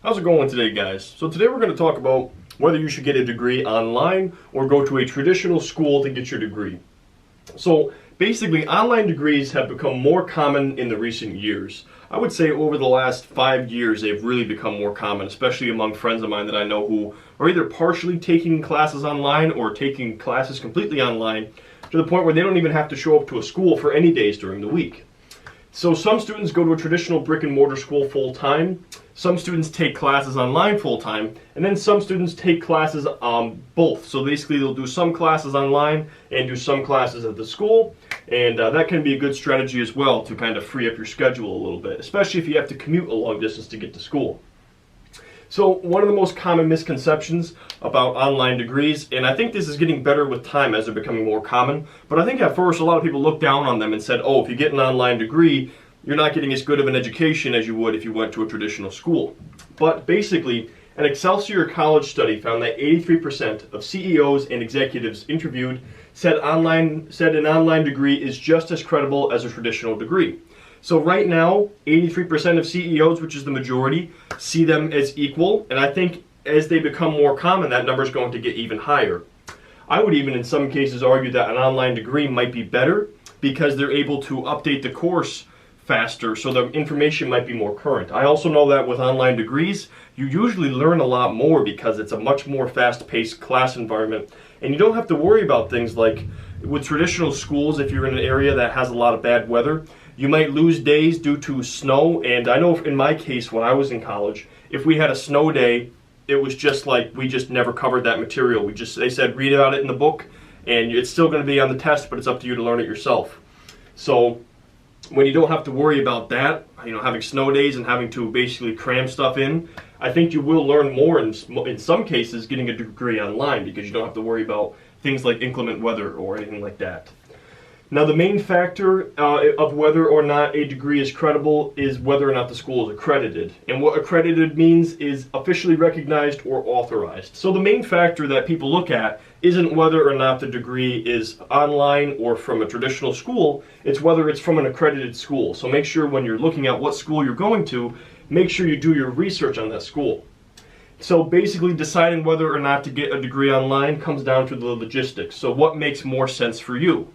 How's it going today, guys? So today we're going to talk about whether you should get a degree online or go to a traditional school to get your degree. So basically, online degrees have become more common in the recent years. I would say over the last 5 years they've really become more common, especially among friends of mine that I know who are either partially taking classes online or taking classes completely online to the point where they don't even have to show up to a school for any days during the week. So some students go to a traditional brick and mortar school full time, some students take classes online full time, and then some students take classes both. So basically they'll do some classes online and do some classes at the school, and that can be a good strategy as well to kind of free up your schedule a little bit, especially if you have to commute a long distance to get to school. So one of the most common misconceptions about online degrees, and I think this is getting better with time as they're becoming more common, but I think at first a lot of people looked down on them and said, oh, if you get an online degree, you're not getting as good of an education as you would if you went to a traditional school. But basically, an Excelsior College study found that 83% of CEOs and executives interviewed said an online degree is just as credible as a traditional degree. So right now, 83% of CEOs, which is the majority, see them as equal, and I think as they become more common, that number is going to get even higher. I would even in some cases argue that an online degree might be better because they're able to update the course faster, so the information might be more current. I also know that with online degrees, you usually learn a lot more because it's a much more fast-paced class environment, and you don't have to worry about things like with traditional schools. If you're in an area that has a lot of bad weather, you might lose days due to snow, and I know in my case when I was in college, if we had a snow day, it was just like we just never covered that material. They said read about it in the book, and it's still going to be on the test, but it's up to you to learn it yourself. So when you don't have to worry about that, having snow days and having to basically cram stuff in, I think you will learn more in some cases getting a degree online because you don't have to worry about things like inclement weather or anything like that. Now, the main factor of whether or not a degree is credible is whether or not the school is accredited. And what accredited means is officially recognized or authorized. So the main factor that people look at isn't whether or not the degree is online or from a traditional school, it's whether it's from an accredited school. So make sure when you're looking at what school you're going to, make sure you do your research on that school. So basically deciding whether or not to get a degree online comes down to the logistics. So what makes more sense for you?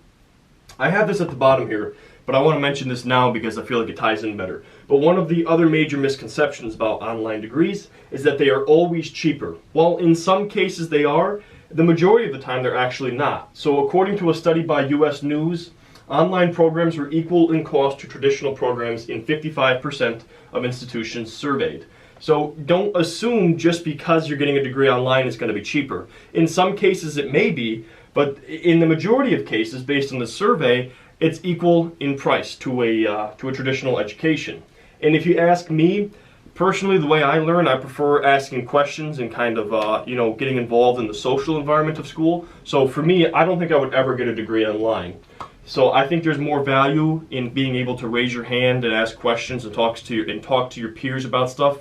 I have this at the bottom here, but I want to mention this now because I feel like it ties in better. But one of the other major misconceptions about online degrees is that they are always cheaper. While in some cases they are, the majority of the time they're actually not. So according to a study by US News, online programs are equal in cost to traditional programs in 55% of institutions surveyed. So don't assume just because you're getting a degree online it's going to be cheaper. In some cases it may be, but in the majority of cases, based on the survey, it's equal in price to a traditional education. And if you ask me, personally, the way I learn, I prefer asking questions and kind of, getting involved in the social environment of school. So for me, I don't think I would ever get a degree online. So I think there's more value in being able to raise your hand and ask questions and talk to your peers about stuff.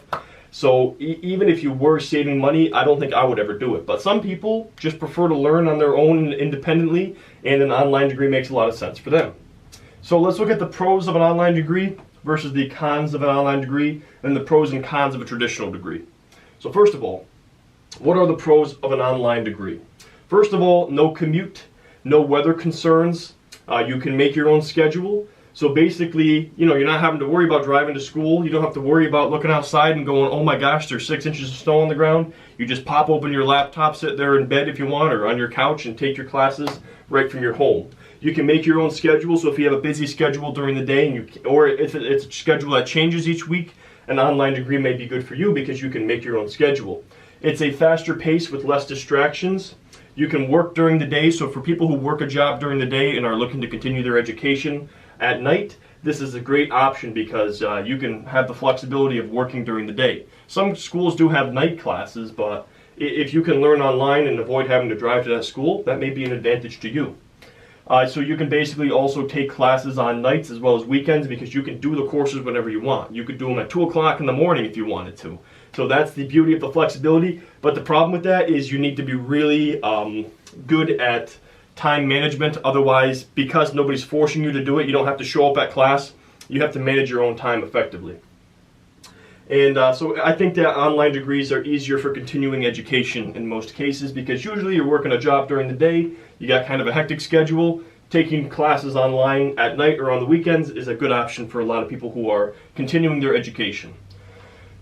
So even if you were saving money, I don't think I would ever do it. But some people just prefer to learn on their own independently, and an online degree makes a lot of sense for them. So let's look at the pros of an online degree versus the cons of an online degree, and the pros and cons of a traditional degree. So first of all, what are the pros of an online degree? First of all, no commute, no weather concerns. You can make your own schedule. So basically, you're not having to worry about driving to school. You don't have to worry about looking outside and going, oh my gosh, there's 6 inches of snow on the ground. You just pop open your laptop, sit there in bed if you want, or on your couch and take your classes right from your home. You can make your own schedule, so if you have a busy schedule during the day, or if it's a schedule that changes each week, an online degree may be good for you because you can make your own schedule. It's a faster pace with less distractions. You can work during the day, so for people who work a job during the day and are looking to continue their education at night, this is a great option because you can have the flexibility of working during the day. Some schools do have night classes, but if you can learn online and avoid having to drive to that school, that may be an advantage to you. So you can basically also take classes on nights as well as weekends because you can do the courses whenever you want. You could do them at 2 o'clock in the morning if you wanted to. So that's the beauty of the flexibility. But the problem with that is you need to be really good at time management. Otherwise, because nobody's forcing you to do it, you don't have to show up at class. You have to manage your own time effectively. And so I think that online degrees are easier for continuing education in most cases, because usually you're working a job during the day, you got kind of a hectic schedule. Taking classes online at night or on the weekends is a good option for a lot of people who are continuing their education.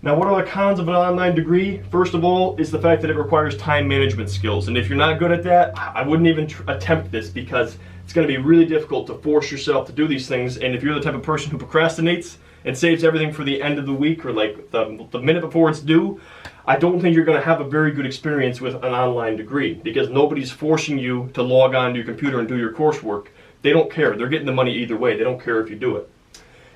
Now, what are the cons of an online degree? First of all, is the fact that it requires time management skills. And if you're not good at that, I wouldn't even attempt this, because it's going to be really difficult to force yourself to do these things. And if you're the type of person who procrastinates and saves everything for the end of the week, or like the minute before it's due, I don't think you're going to have a very good experience with an online degree, because nobody's forcing you to log on to your computer and do your coursework. They don't care. They're getting the money either way. They don't care if you do it.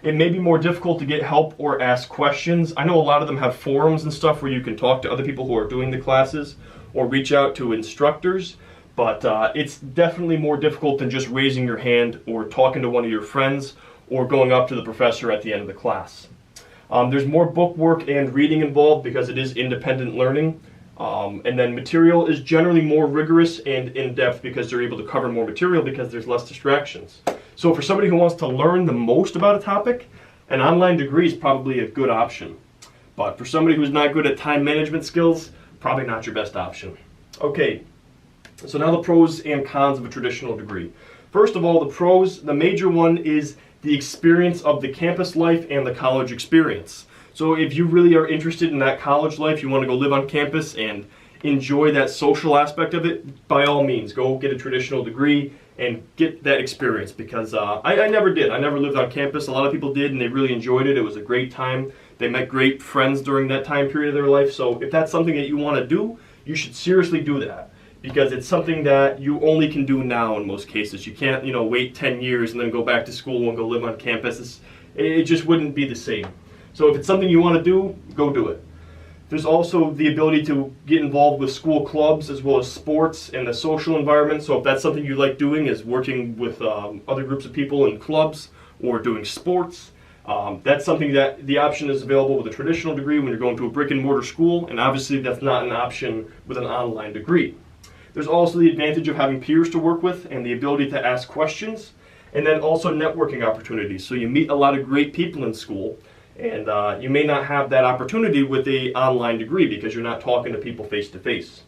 It may be more difficult to get help or ask questions. I know a lot of them have forums and stuff where you can talk to other people who are doing the classes or reach out to instructors, but it's definitely more difficult than just raising your hand or talking to one of your friends or going up to the professor at the end of the class. There's more book work and reading involved because it is independent learning. And then material is generally more rigorous and in-depth because they're able to cover more material because there's less distractions. So for somebody who wants to learn the most about a topic, an online degree is probably a good option. But for somebody who's not good at time management skills, probably not your best option. Okay, so now the pros and cons of a traditional degree. First of all, the pros, the major one is the experience of the campus life and the college experience. So if you really are interested in that college life, you want to go live on campus and enjoy that social aspect of it, by all means, go get a traditional degree and get that experience, because I never did. I never lived on campus. A lot of people did, and they really enjoyed it. It was a great time. They met great friends during that time period of their life. So if that's something that you want to do, you should seriously do that, because it's something that you only can do now in most cases. You can't, wait 10 years and then go back to school and go live on campus. It just wouldn't be the same. So if it's something you want to do, go do it. There's also the ability to get involved with school clubs as well as sports and the social environment. So if that's something you like doing, is working with other groups of people in clubs or doing sports, that's something that the option is available with a traditional degree when you're going to a brick and mortar school, and obviously that's not an option with an online degree. There's also the advantage of having peers to work with and the ability to ask questions, and then also networking opportunities. So you meet a lot of great people in school, and you may not have that opportunity with an online degree because you're not talking to people face to face.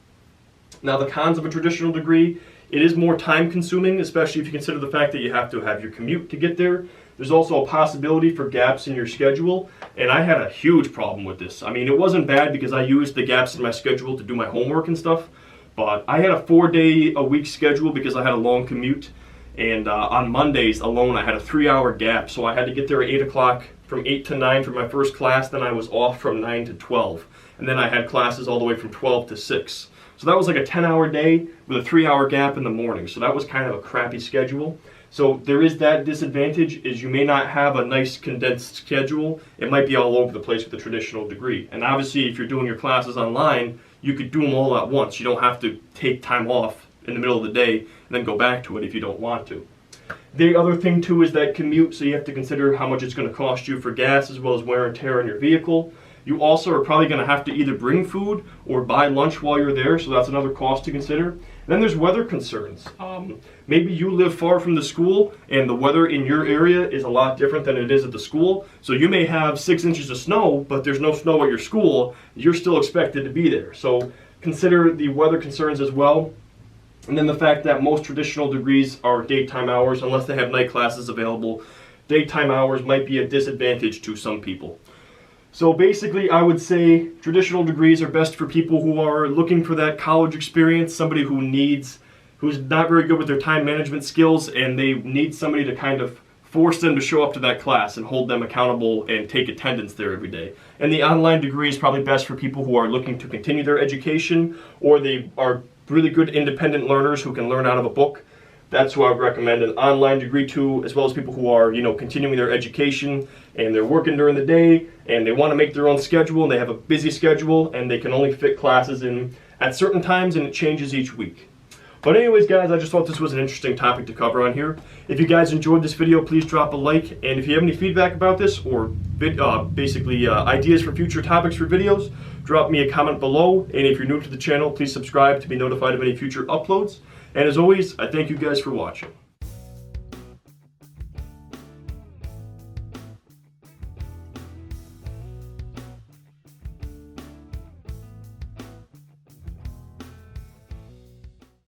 Now, the cons of a traditional degree, it is more time consuming, especially if you consider the fact that you have to have your commute to get there. There's also a possibility for gaps in your schedule, and I had a huge problem with this. I mean, it wasn't bad because I used the gaps in my schedule to do my homework and stuff, but I had a 4-day-a-week schedule because I had a long commute, and on Mondays alone I had a 3-hour gap, so I had to get there at 8 o'clock, from 8 to 9 for my first class, then I was off from 9 to 12, and then I had classes all the way from 12 to 6. So that was like a 10-hour day with a 3-hour gap in the morning, so that was kind of a crappy schedule. So there is that disadvantage, is you may not have a nice condensed schedule. It might be all over the place with a traditional degree. And obviously if you're doing your classes online, you could do them all at once. You don't have to take time off in the middle of the day and then go back to it if you don't want to. The other thing too is that commute, so you have to consider how much it's going to cost you for gas as well as wear and tear on your vehicle. You also are probably going to have to either bring food or buy lunch while you're there, so that's another cost to consider. And then there's weather concerns. Maybe you live far from the school and the weather in your area is a lot different than it is at the school. So you may have 6 inches of snow, but there's no snow at your school. You're still expected to be there. So consider the weather concerns as well. And then the fact that most traditional degrees are daytime hours, unless they have night classes available. Daytime hours might be a disadvantage to some people. So basically, I would say traditional degrees are best for people who are looking for that college experience, somebody who's not very good with their time management skills, and they need somebody to kind of force them to show up to that class and hold them accountable and take attendance there every day. And the online degree is probably best for people who are looking to continue their education, or they are really good independent learners who can learn out of a book. That's who I would recommend an online degree to, as well as people who are, continuing their education and they're working during the day and they want to make their own schedule and they have a busy schedule and they can only fit classes in at certain times and it changes each week. But anyways, guys, I just thought this was an interesting topic to cover on here. If you guys enjoyed this video, please drop a like. And if you have any feedback about this or ideas for future topics for videos, drop me a comment below. And if you're new to the channel, please subscribe to be notified of any future uploads. And as always, I thank you guys for watching.